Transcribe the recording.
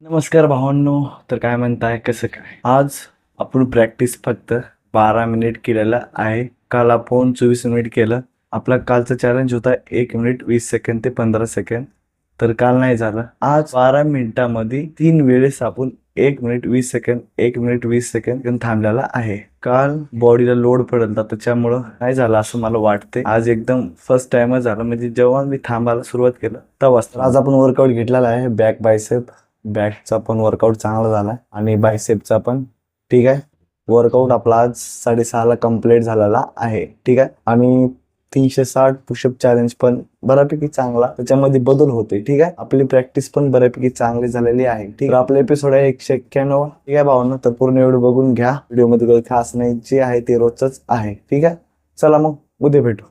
नमस्कार भावांनो. तर काय म्हणताय, कसं काय? आज आपण प्रॅक्टिस फक्त 12 मिनिट केलेलं आहे. काल आपण 24 मिनिट केलं. आपला कालचा चॅलेंज होता 1 मिनिट 20 सेकंद ते 15 सेकंद. तर काल नाही झालं. आज 12 मिनिटामध्ये 3 वेळेस आपण 1 मिनिट 20 सेकंद 1 मिनिट 20 सेकंद थांबलेला आहे. काल बॉडीला लोड पडला, त्याच्यामुळं काय झालं असं मला वाटते. आज एकदम फर्स्ट टाइमच झालं, म्हणजे जेव्हा मी थांबायला सुरुवात केलं तेव्हाच. आज आपण वर्कआउट घेतलेला आहे बॅक बायसेप. बॅकचा पण वर्कआउट चांगला झाला आणि बायसेपचा पण. ठीक आहे. वर्कआउट आपला आज 6:30ला कम्प्लीट झालेला आहे. ठीक आहे. आणि 360 पुशअप चॅलेंज पण बऱ्यापैकी चांगला त्याच्यामध्ये बदल होते. ठीक आहे. आपली प्रॅक्टिस पण बऱ्यापैकी चांगली झालेली आहे. ठीक आहे. आपला एपिसोड आहे 191. ठीक आहे भावांनो, तर पूर्ण व्हिडिओ बघून घ्या. व्हिडिओ मध्ये काही खास नाही, जे आहे ते रोजच आहे. ठीक आहे. चला मग उद्या भेटू.